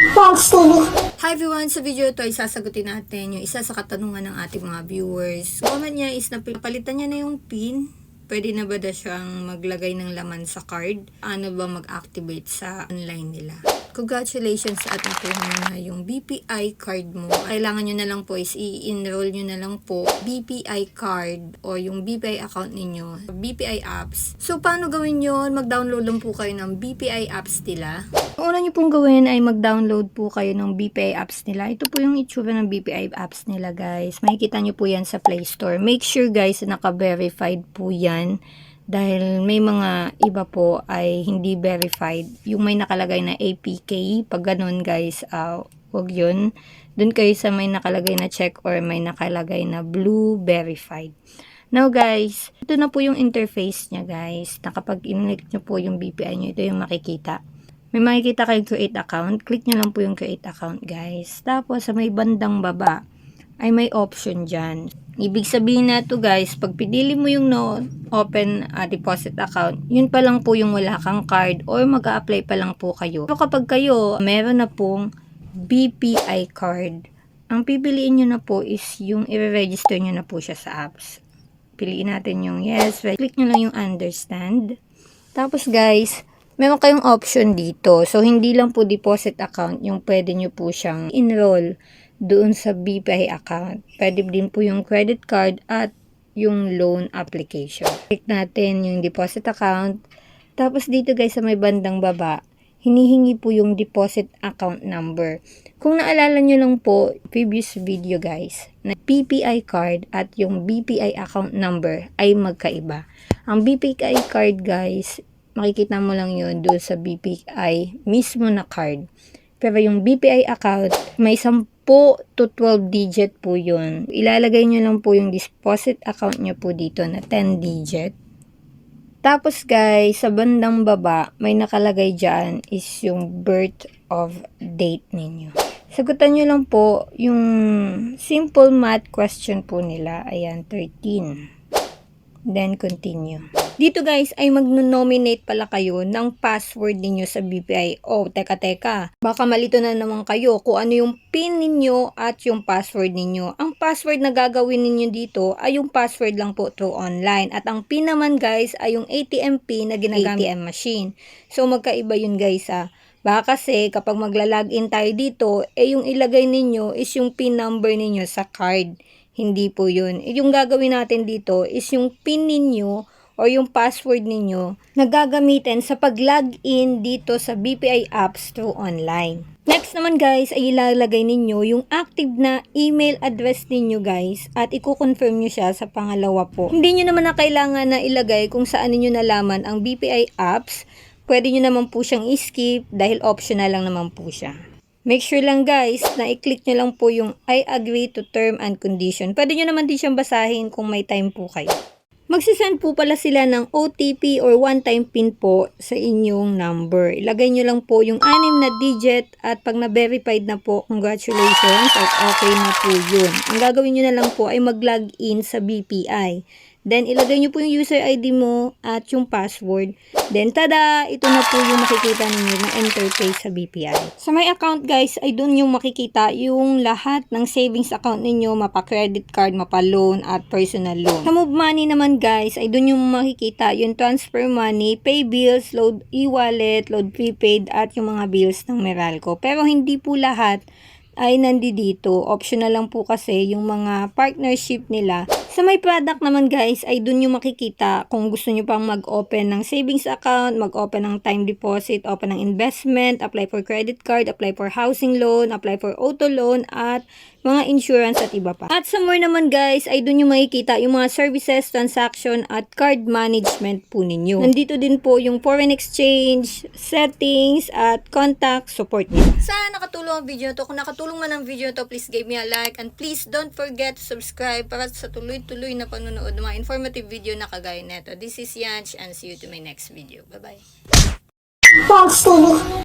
Hi everyone! Sa video ito ay sasagutin natin yung isa sa katanungan ng ating mga viewers. Comment niya is napalitan niya na yung PIN. Pwede na ba siyang maglagay ng laman sa card? Ano ba mag-activate sa online nila? Congratulations sa ating kuha na yung BPI card mo. Kailangan nyo na lang po is i-enroll nyo na lang po BPI card o yung BPI account ninyo sa BPI apps. So paano gawin yon? Mag-download lang po kayo ng BPI apps nila. Ang una nyo pong gawin ay mag-download po kayo ng BPI apps nila. Ito po yung itsura ng BPI apps nila guys. Makikita nyo po yan sa Play Store. Make sure guys na naka-verified po yan. Dahil may mga iba po ay hindi verified. Yung may nakalagay na APK. Pag ganun guys, wag yun. Dun kayo sa may nakalagay na check or may nakalagay na blue verified. Now guys, ito na po yung interface niya guys. Na kapag in-click nyo po yung BPI nyo, ito yung makikita. May makikita kayong create account. Click nyo lang po yung create account guys. Tapos sa may bandang baba ay may option dyan. Ibig sabihin na to guys, pag pinili mo yung no open deposit account, yun pa lang po yung wala kang card or mag-a-apply pa lang po kayo. So kapag kayo meron na pong BPI card, ang pipiliin nyo na po is yung i-register nyo na po siya sa apps. Piliin natin yung yes, click nyo lang yung understand. Tapos guys, meron kayong option dito. So, hindi lang po deposit account yung pwede nyo po siyang enroll doon sa BPI account. Pwede din po yung credit card at yung loan application. Click natin yung deposit account. Tapos dito guys sa may bandang baba, hinihingi po yung deposit account number. Kung naalala nyo lang po, previous video guys, na BPI card at yung BPI account number ay magkaiba. Ang BPI card guys, makikita mo lang yun doon sa BPI mismo na card. Pero yung BPI account, may 10 to 12 digit po yun. Ilalagay nyo lang po yung deposit account nyo po dito na 10 digit. Tapos guys, sa bandang baba, may nakalagay dyan is yung birth of date ninyo. Sagutan nyo lang po yung simple math question po nila. Ayan, 13. Then continue. Dito guys ay mag-nominate pala kayo ng password ninyo sa BPI. Oh, teka. Baka malito na naman kayo kung ano yung PIN ninyo at yung password ninyo. Ang password na gagawin ninyo dito ay yung password lang po through online. At ang PIN naman guys ay yung ATM PIN na ginagamit ATM machine. So magkaiba yun guys ha. Baka kasi kapag magla-login tayo dito, yung ilagay ninyo is yung PIN number ninyo sa card. Hindi po yun. Yung gagawin natin dito is yung PIN ninyo o yung password ninyo na gagamitin sa pag-login dito sa BPI apps through online. Next naman guys ay ilalagay ninyo yung active na email address ninyo guys at i-confirm nyo siya sa pangalawa po. Hindi nyo naman na kailangan na ilagay kung saan ninyo nalaman ang BPI apps. Pwede nyo naman po siyang i-skip dahil optional lang naman po siya. Make sure lang guys na i-click nyo lang po yung I agree to term and condition. Pwede nyo naman din siyang basahin kung may time po kayo. Magsisend po pala sila ng OTP or one-time PIN po sa inyong number. Ilagay nyo lang po yung 6 na digit at pag na-verified na po, congratulations at okay na po yun. Ang gagawin nyo na lang po ay mag-login sa BPI. Then, ilagay nyo po yung user ID mo at yung password. Then, tada! Ito na po yung makikita ninyo na interface sa BPI. Sa my account, guys, ay doon yung makikita yung lahat ng savings account ninyo, mapa-credit card, mapa-loan, at personal loan. Sa Move Money naman, guys, ay doon yung makikita yung transfer money, pay bills, load e-wallet, load prepaid, at yung mga bills ng Meralco. Pero hindi po lahat ay nandito. Optional lang po kasi yung mga partnership nila. Sa may product naman guys, ay dun yung makikita kung gusto nyo pang mag-open ng savings account, mag-open ng time deposit, open ng investment, apply for credit card, apply for housing loan, apply for auto loan, at mga insurance at iba pa. At sa more naman guys, ay dun yung makikita yung mga services, transaction, at card management po ninyo. Nandito din po yung foreign exchange, settings, at contact support niyo. Sana nakatulong ang video to. Kung nakatulong man ang video to, please give me a like and please don't forget to subscribe para sa tuloy-tuloy na panonood ng mga informative video na kagaya neto. This is Yanch and see you to my next video. Bye-bye.